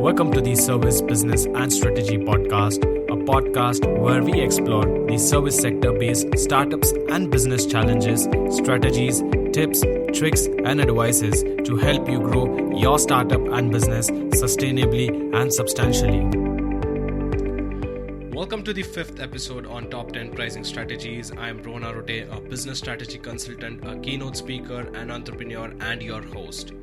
Welcome to the Service, Business and Strategy Podcast, a podcast where we explore the service sector-based startups and business challenges, strategies, tips, tricks and advices to help you grow your startup and business sustainably and substantially. Welcome to the fifth episode on Top 10 Pricing Strategies. I'm Rona Rote, a business strategy consultant, a keynote speaker, an entrepreneur, and your host.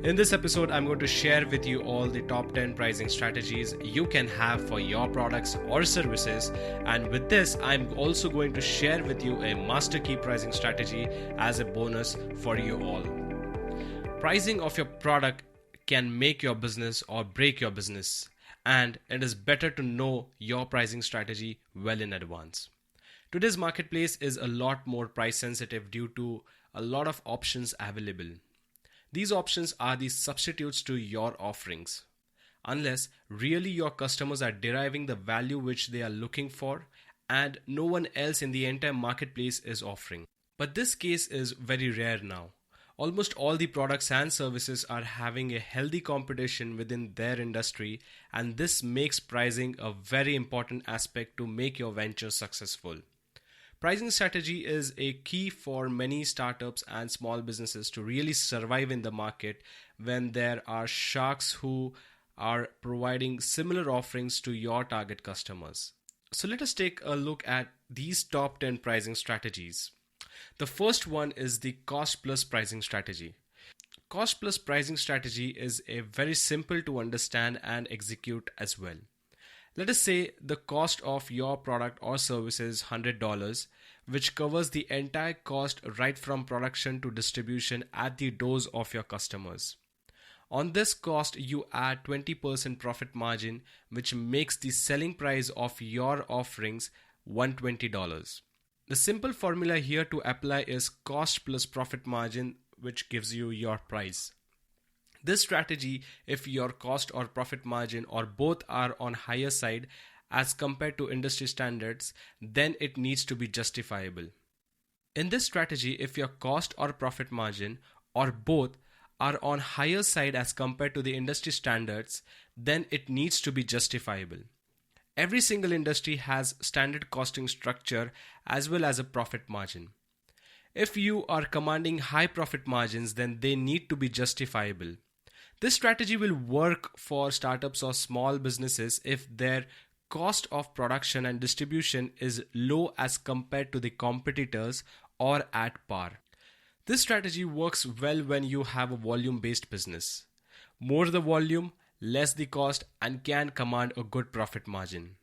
In this episode, I'm going to share with you all the top 10 pricing strategies you can have for your products or services. And with this, I'm also going to share with you a master key pricing strategy as a bonus for you all. Pricing of your product can make your business or break your business, and it is better to know your pricing strategy well in advance. Today's marketplace is a lot more price sensitive due to a lot of options available. These options are the substitutes to your offerings, unless really your customers are deriving the value which they are looking for and no one else in the entire marketplace is offering. But this case is very rare now. Almost all the products and services are having a healthy competition within their industry, and this makes pricing a very important aspect to make your venture successful. Pricing strategy is a key for many startups and small businesses to really survive in the market when there are sharks who are providing similar offerings to your target customers. So let us take a look at these top 10 pricing strategies. The first one is the Costplus Pricing strategy. Costplus Pricing strategy is a very simple to understand and execute as well. Let us say the cost of your product or service is $100, which covers the entire cost right from production to distribution at the doors of your customers. On this cost, you add 20% profit margin, which makes the selling price of your offerings $120. The simple formula here to apply is cost plus profit margin, which gives you your price. This strategy, if your cost or profit margin or both are on higher side as compared to industry standards, then it needs to be justifiable. In this strategy, if your cost or profit margin or both are on higher side as compared to the industry standards, then it needs to be justifiable. Every single industry has standard costing structure as well as a profit margin. If you are commanding high profit margins, then they need to be justifiable. This strategy will work for startups or small businesses if their cost of production and distribution is low as compared to the competitors or at par. This strategy works well when you have a volume-based business. More the volume, less the cost, and can command a good profit margin.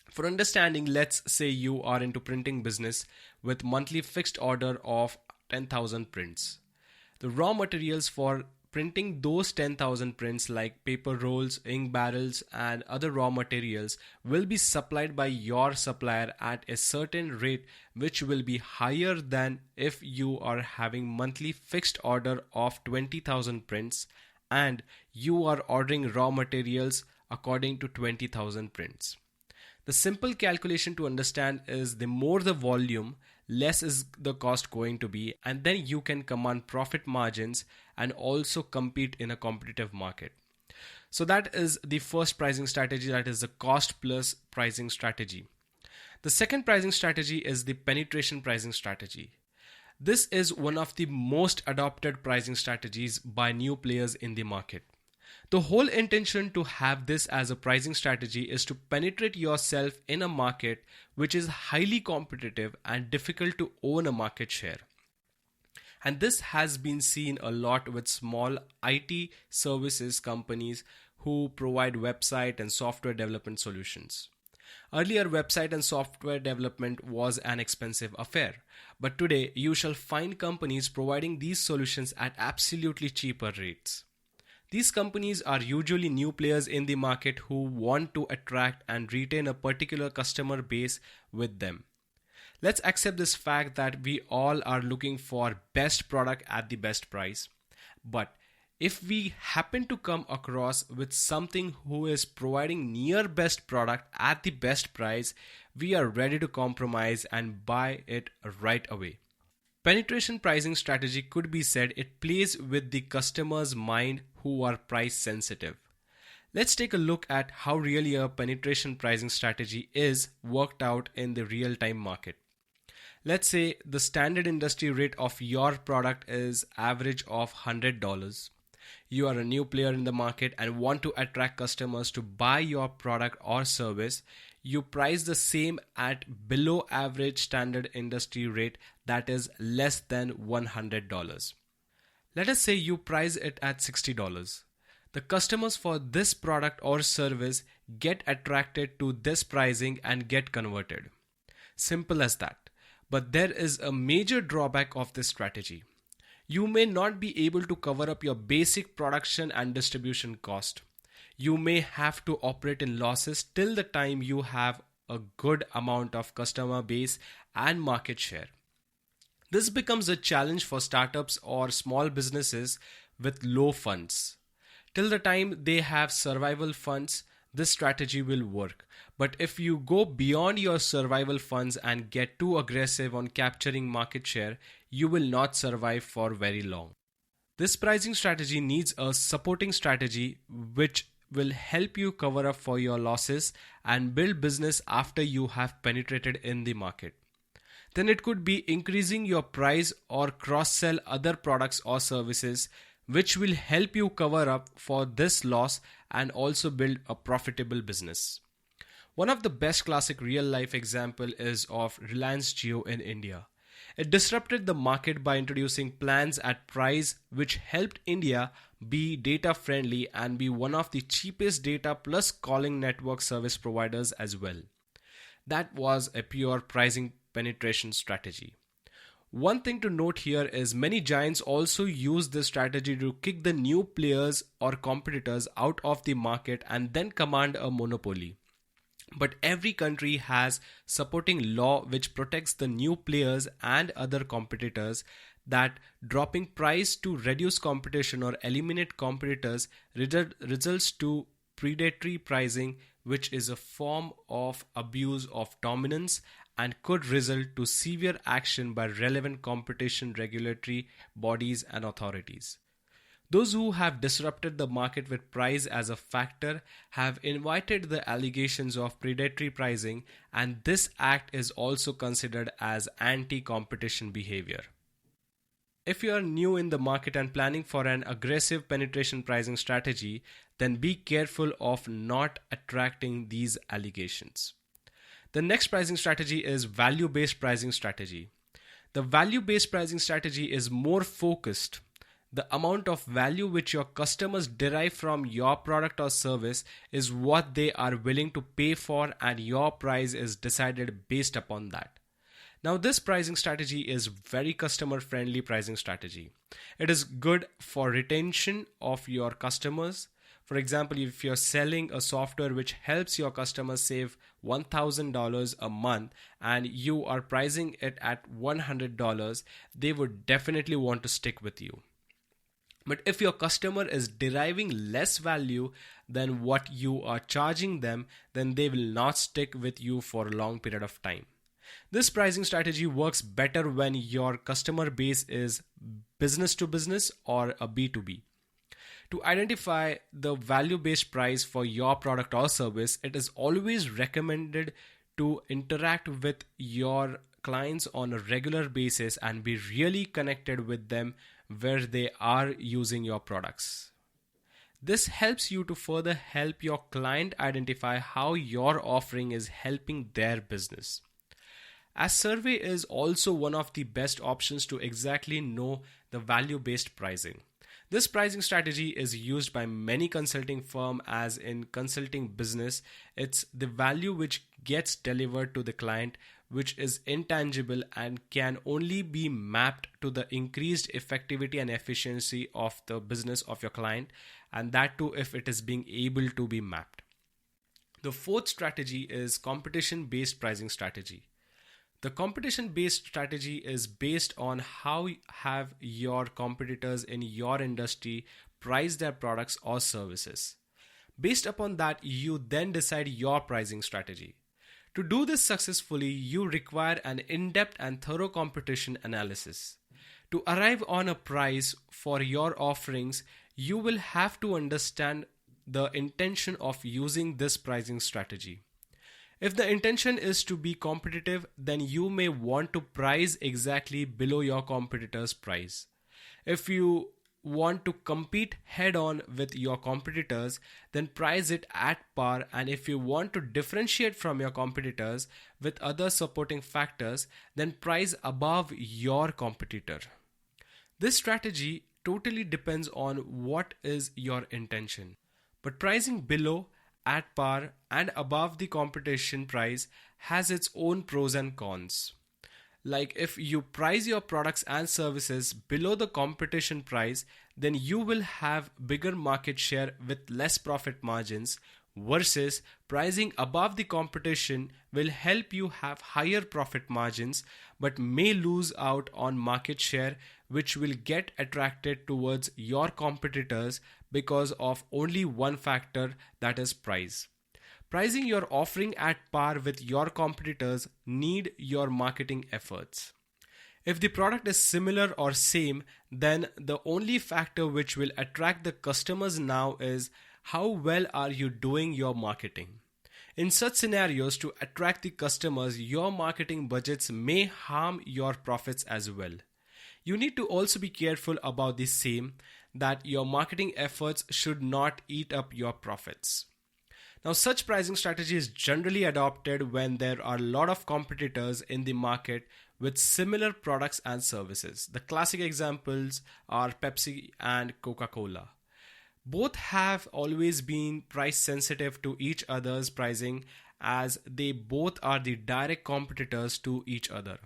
For understanding, let's say you are into printing business with monthly fixed order of 10,000 prints. The raw materials for printing those 10,000 prints like paper rolls, ink barrels and other raw materials will be supplied by your supplier at a certain rate, which will be higher than if you are having monthly fixed order of 20,000 prints and you are ordering raw materials according to 20,000 prints. The simple calculation to understand is the more the volume, less is the cost going to be, and then you can command profit margins and also compete in a competitive market. So that is the first pricing strategy, that is the cost plus pricing strategy. The second pricing strategy is the penetration pricing strategy. This is one of the most adopted pricing strategies by new players in the market. The whole intention to have this as a pricing strategy is to penetrate yourself in a market which is highly competitive and difficult to own a market share. And this has been seen a lot with small IT services companies who provide website and software development solutions. Earlier, website and software development was an expensive affair, but today you shall find companies providing these solutions at absolutely cheaper rates. These companies are usually new players in the market who want to attract and retain a particular customer base with them. Let's accept this fact that we all are looking for best product at the best price. But if we happen to come across with something who is providing near best product at the best price, we are ready to compromise and buy it right away. Penetration pricing strategy could be said it plays with the customer's mind who are price sensitive. Let's take a look at how really a penetration pricing strategy is worked out in the real-time market. Let's say the standard industry rate of your product is average of $100. You are a new player in the market and want to attract customers to buy your product or service. You price the same at below average standard industry rate, that is less than $100. Let us say you price it at $60. The customers for this product or service get attracted to this pricing and get converted. Simple as that. But there is a major drawback of this strategy. You may not be able to cover up your basic production and distribution cost. You may have to operate in losses till the time you have a good amount of customer base and market share. This becomes a challenge for startups or small businesses with low funds. Till the time they have survival funds, this strategy will work. But if you go beyond your survival funds and get too aggressive on capturing market share, you will not survive for very long. This pricing strategy needs a supporting strategy which will help you cover up for your losses and build business after you have penetrated in the market. Then it could be increasing your price or cross-sell other products or services, which will help you cover up for this loss and also build a profitable business. One of the best classic real-life example is of Reliance Jio in India. It disrupted the market by introducing plans at price which helped India be data friendly and be one of the cheapest data plus calling network service providers as well. That was a pure pricing penetration strategy. One thing to note here is many giants also use this strategy to kick the new players or competitors out of the market and then command a monopoly. But every country has supporting law which protects the new players and other competitors, that dropping price to reduce competition or eliminate competitors results to predatory pricing, which is a form of abuse of dominance and could result to severe action by relevant competition regulatory bodies and authorities. Those who have disrupted the market with price as a factor have invited the allegations of predatory pricing, and this act is also considered as anti-competition behavior. If you are new in the market and planning for an aggressive penetration pricing strategy, then be careful of not attracting these allegations. The next pricing strategy is value-based pricing strategy. The value-based pricing strategy is more focused. The amount of value which your customers derive from your product or service is what they are willing to pay for, and your price is decided based upon that. Now, this pricing strategy is very customer-friendly pricing strategy. It is good for retention of your customers. For example, if you're selling a software which helps your customers save $1,000 a month and you are pricing it at $100, they would definitely want to stick with you. But if your customer is deriving less value than what you are charging them, then they will not stick with you for a long period of time. This pricing strategy works better when your customer base is business to business or a B2B. To identify the value-based price for your product or service, it is always recommended to interact with your clients on a regular basis and be really connected with them where they are using your products. This helps you to further help your client identify how your offering is helping their business. A survey is also one of the best options to exactly know the value-based pricing. This pricing strategy is used by many consulting firms, as in consulting business. It's the value which gets delivered to the client, which is intangible and can only be mapped to the increased effectivity and efficiency of the business of your client, and that too if it is being able to be mapped. The fourth strategy is competition-based pricing strategy. The competition-based strategy is based on how have your competitors in your industry price their products or services. Based upon that, you then decide your pricing strategy. To do this successfully, you require an in-depth and thorough competition analysis. To arrive on a price for your offerings, you will have to understand the intention of using this pricing strategy. If the intention is to be competitive, then you may want to price exactly below your competitor's price. If you want to compete head on with your competitors, then price it at par. And if you want to differentiate from your competitors with other supporting factors, then price above your competitor. This strategy totally depends on what is your intention. But pricing below, at par, and above the competition price has its own pros and cons. Like if you price your products and services below the competition price, then you will have bigger market share with less profit margins, versus pricing above the competition will help you have higher profit margins but may lose out on market share, which will get attracted towards your competitors because of only one factor, that is price. Pricing your offering at par with your competitors need your marketing efforts. If the product is similar or same, then the only factor which will attract the customers now is how well are you doing your marketing. In such scenarios, to attract the customers, your marketing budgets may harm your profits as well. You need to also be careful about the same, that your marketing efforts should not eat up your profits. Now, such pricing strategy is generally adopted when there are a lot of competitors in the market with similar products and services. The classic examples are Pepsi and Coca-Cola. Both have always been price sensitive to each other's pricing, as they both are the direct competitors to each other.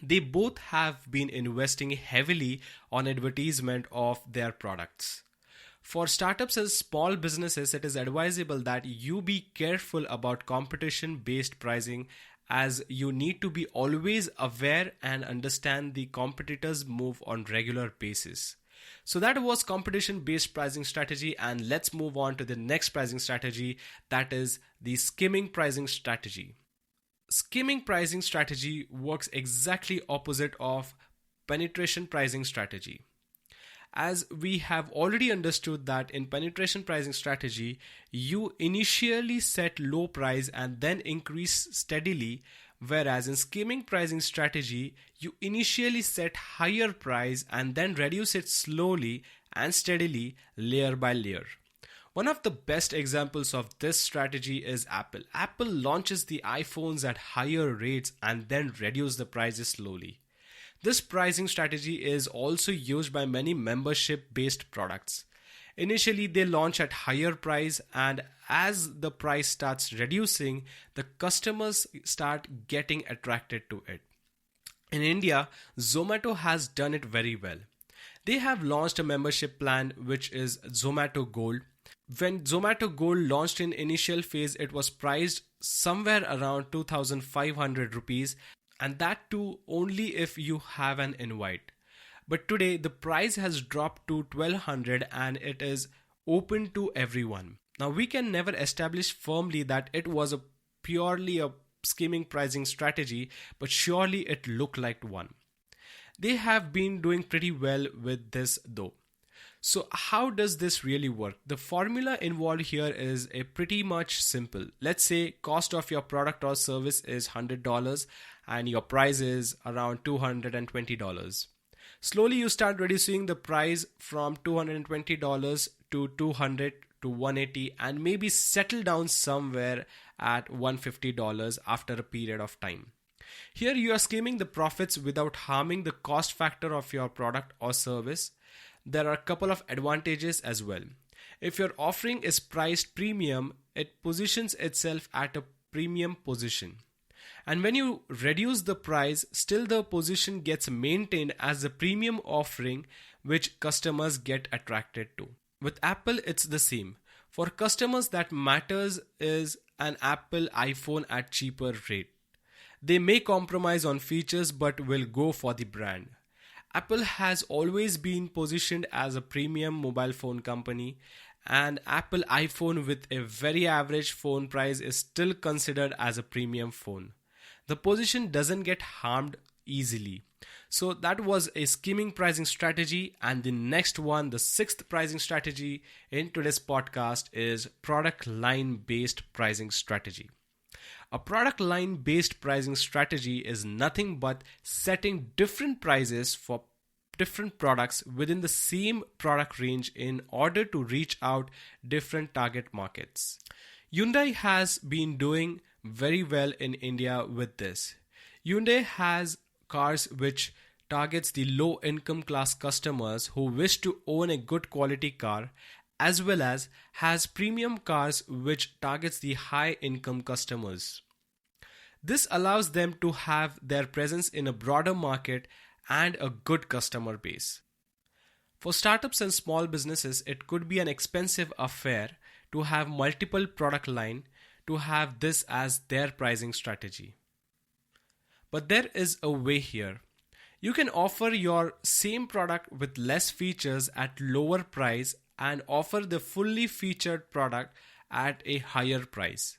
They both have been investing heavily on advertisement of their products. For startups and small businesses, it is advisable that you be careful about competition-based pricing, as you need to be always aware and understand the competitors' move on regular basis. So that was competition-based pricing strategy, and let's move on to the next pricing strategy, that is the skimming pricing strategy. Skimming pricing strategy works exactly opposite of penetration pricing strategy. As we have already understood that in penetration pricing strategy, you initially set low price and then increase steadily, whereas in skimming pricing strategy, you initially set higher price and then reduce it slowly and steadily, layer by layer. One of the best examples of this strategy is Apple. Apple launches the iPhones at higher rates and then reduce the prices slowly. This pricing strategy is also used by many membership-based products. Initially, they launch at higher price, and as the price starts reducing, the customers start getting attracted to it. In India, Zomato has done it very well. They have launched a membership plan which is Zomato Gold. When Zomato Gold launched in initial phase, it was priced somewhere around 2,500 rupees, and that too only if you have an invite. But today the price has dropped to 1200 and it is open to everyone. Now we can never establish firmly that it was purely a skimming pricing strategy, but surely it looked like one. They have been doing pretty well with this though. So how does this really work? The formula involved here is a pretty much simple. Let's say cost of your product or service is $100 and your price is around $220. Slowly you start reducing the price from $220 to $200 to $180 and maybe settle down somewhere at $150 after a period of time. Here you are skimming the profits without harming the cost factor of your product or service. There are a couple of advantages as well. If your offering is priced premium, it positions itself at a premium position. And when you reduce the price, still the position gets maintained as a premium offering which customers get attracted to. With Apple, it's the same. For customers, that matters is an Apple iPhone at cheaper rate. They may compromise on features but will go for the brand. Apple has always been positioned as a premium mobile phone company, and Apple iPhone with a very average phone price is still considered as a premium phone. The position doesn't get harmed easily. So that was a skimming pricing strategy. And the next one, the sixth pricing strategy in today's podcast, is product line based pricing strategy. A product line based pricing strategy is nothing but setting different prices for different products within the same product range in order to reach out different target markets. Hyundai has been doing very well in India with this. Hyundai has cars which targets the low income class customers who wish to own a good quality car, as well as has premium cars which targets the high income customers. This allows them to have their presence in a broader market and a good customer base. For startups and small businesses, it could be an expensive affair to have multiple product line to have this as their pricing strategy. But there is a way here. You can offer your same product with less features at lower price and offer the fully featured product at a higher price.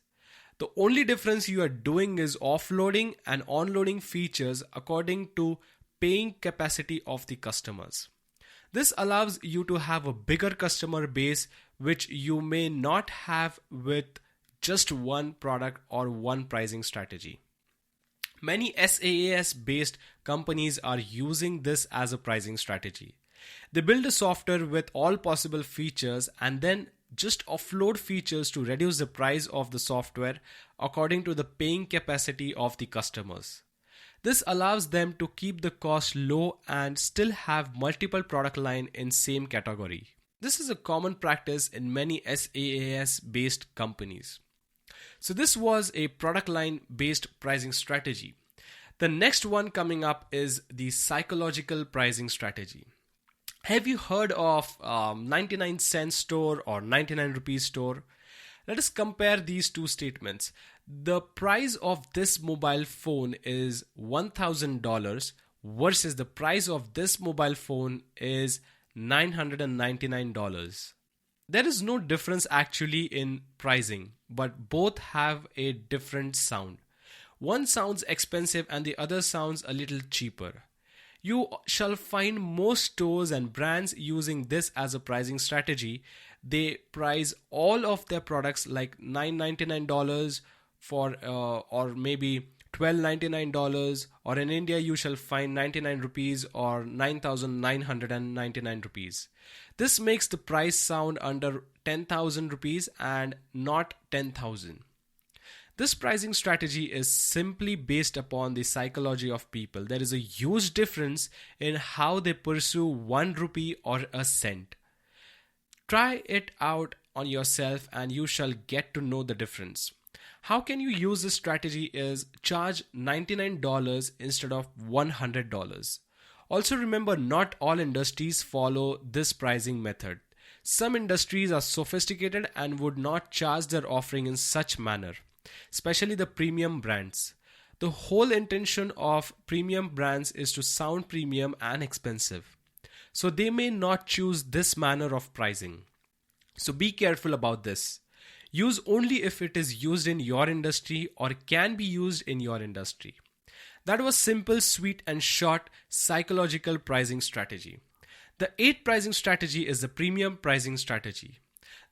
The only difference you are doing is offloading and onloading features according to paying capacity of the customers. This allows you to have a bigger customer base which you may not have with just one product or one pricing strategy. Many SaaS based companies are using this as a pricing strategy. They build a software with all possible features and then just offload features to reduce the price of the software according to the paying capacity of the customers. This allows them to keep the cost low and still have multiple product line in same category. This is a common practice in many SaaS based companies. So this was a product line based pricing strategy. The next one coming up is the psychological pricing strategy. Have you heard of 99-cent store or 99 rupees store? Let us compare these two statements. The price of this mobile phone is $1,000 versus the price of this mobile phone is $999. There is no difference actually in pricing, but both have a different sound. One sounds expensive and the other sounds a little cheaper. You shall find most stores and brands using this as a pricing strategy. They price all of their products like $999 for or maybe $1299, or in India you shall find 99 rupees or 9,999 rupees. This makes the price sound under 10,000 rupees and not 10,000. This pricing strategy is simply based upon the psychology of people. There is a huge difference in how they pursue 1 rupee or a cent. Try it out on yourself and you shall get to know the difference. How can you use this strategy is charge $99 instead of $100. Also remember, not all industries follow this pricing method. Some industries are sophisticated and would not charge their offering in such manner, especially the premium brands. The whole intention of premium brands is to sound premium and expensive. So they may not choose this manner of pricing. So be careful about this. Use only if it is used in your industry or can be used in your industry. That was simple, sweet and short psychological pricing strategy. The eighth pricing strategy is the premium pricing strategy.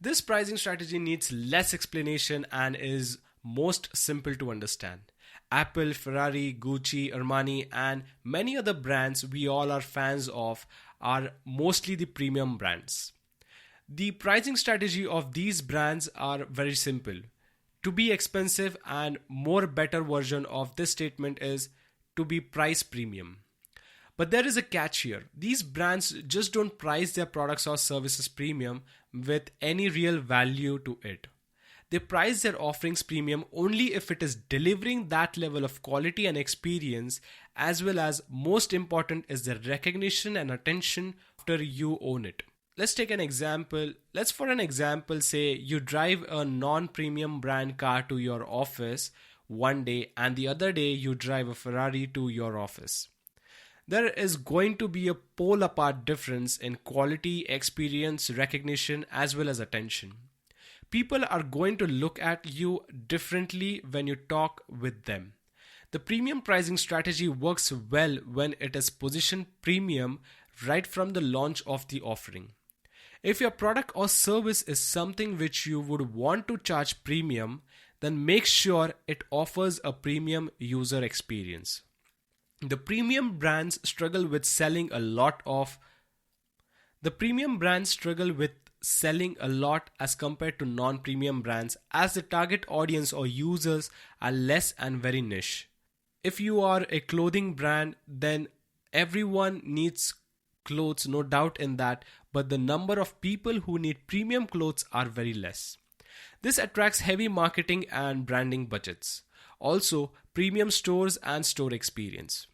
This pricing strategy needs less explanation and is most simple to understand. Apple, Ferrari, Gucci, Armani and many other brands we all are fans of are mostly the premium brands. The pricing strategy of these brands are very simple. To be expensive, and more better version of this statement is to be price premium. But there is a catch here. These brands just don't price their products or services premium with any real value to it. They price their offerings premium only if it is delivering that level of quality and experience, as well as most important is the recognition and attention after you own it. Let's take an example. Let's for an example say you drive a non-premium brand car to your office one day and the other day you drive a Ferrari to your office. There is going to be a pole apart difference in quality, experience, recognition as well as attention. People are going to look at you differently when you talk with them. The premium pricing strategy works well when it is positioned premium right from the launch of the offering. If your product or service is something which you would want to charge premium, then make sure it offers a premium user experience. The premium brands struggle with selling a lot as compared to non-premium brands, as the target audience or users are less and very niche. If you are a clothing brand, then everyone needs clothes, no doubt in that, but the number of people who need premium clothes are very less. This attracts heavy marketing and branding budgets. Also, premium stores and store experience.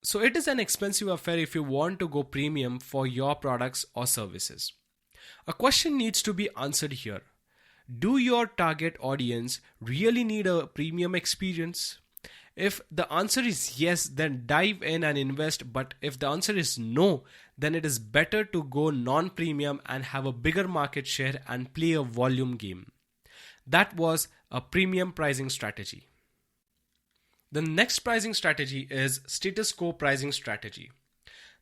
So it is an expensive affair if you want to go premium for your products or services. A question needs to be answered here. Do your target audience really need a premium experience? If the answer is yes, then dive in and invest. But if the answer is no, then it is better to go non-premium and have a bigger market share and play a volume game. That was a premium pricing strategy. The next pricing strategy is status quo pricing strategy.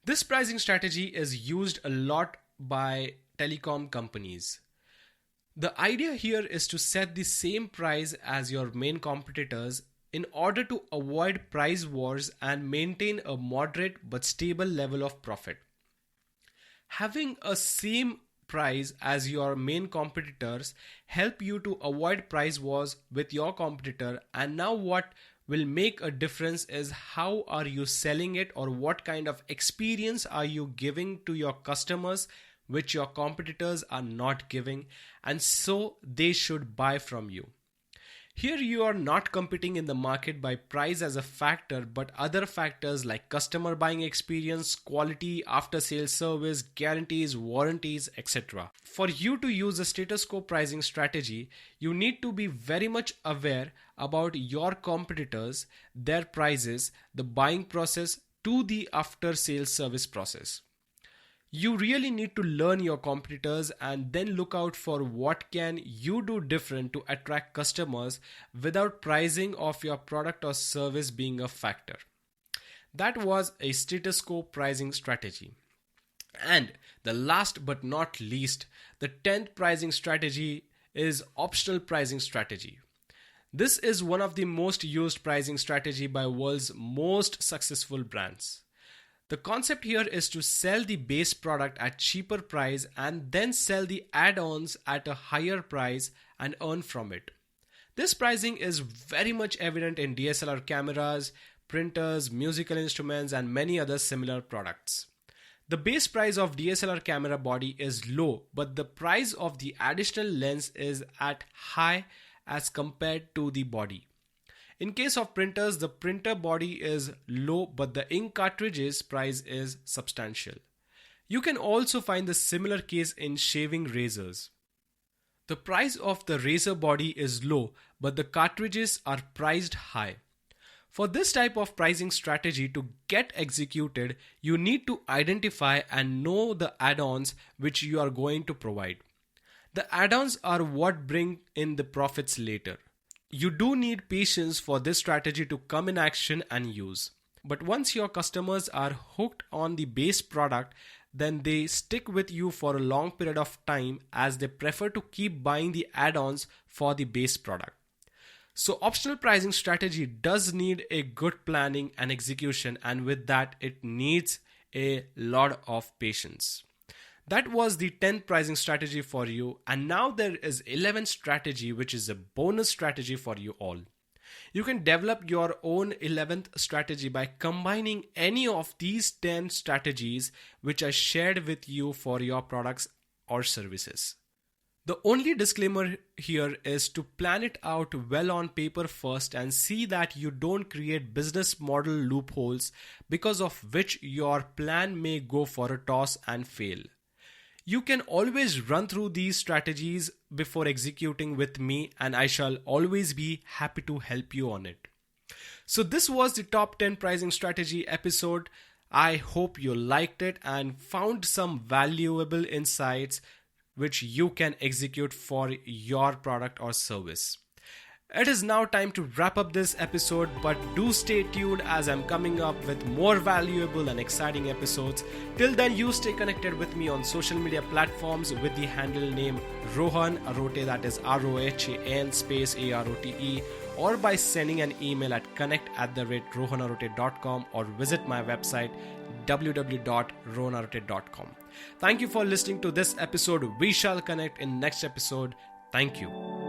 This pricing strategy is used a lot by telecom companies. The idea here is to set the same price as your main competitors in order to avoid price wars and maintain a moderate but stable level of profit. Having a same price as your main competitors help you to avoid price wars with your competitor, and now what will make a difference is how are you selling it, or what kind of experience are you giving to your customers which your competitors are not giving, and so they should buy from you. Here you are not competing in the market by price as a factor, but other factors like customer buying experience, quality, after sales service, guarantees, warranties, etc. For you to use a status quo pricing strategy, you need to be very much aware about your competitors, their prices, the buying process to the after sales service process. You really need to learn your competitors and then look out for what can you do different to attract customers without pricing of your product or service being a factor. That was a status quo pricing strategy. And the last but not least, the 10th pricing strategy is optional pricing strategy. This is one of the most used pricing strategy by world's most successful brands. The concept here is to sell the base product at cheaper price and then sell the add-ons at a higher price and earn from it. This pricing is very much evident in DSLR cameras, printers, musical instruments, and many other similar products. The base price of DSLR camera body is low, but the price of the additional lens is at high as compared to the body. In case of printers, the printer body is low, but the ink cartridges price is substantial. You can also find the similar case in shaving razors. The price of the razor body is low, but the cartridges are priced high. For this type of pricing strategy to get executed, you need to identify and know the add-ons which you are going to provide. The add-ons are what bring in the profits later. You do need patience for this strategy to come in action and use. But once your customers are hooked on the base product, then they stick with you for a long period of time as they prefer to keep buying the add-ons for the base product. So optional pricing strategy does need a good planning and execution, and with that it needs a lot of patience. That was the 10th pricing strategy for you, and now there is 11th strategy, which is a bonus strategy for you all. You can develop your own 11th strategy by combining any of these 10 strategies which I shared with you for your products or services. The only disclaimer here is to plan it out well on paper first and see that you don't create business model loopholes because of which your plan may go for a toss and fail. You can always run through these strategies before executing with me, and I shall always be happy to help you on it. So this was the top 10 pricing strategy episode. I hope you liked it and found some valuable insights which you can execute for your product or service. It is now time to wrap up this episode, but do stay tuned as I'm coming up with more valuable and exciting episodes. Till then, you stay connected with me on social media platforms with the handle name Rohan Arote, that is ROHAN space AROTE, or by sending an email at connect@rohanarote.com or visit my website www.rohanarote.com. Thank you for listening to this episode. We shall connect in next episode. Thank you.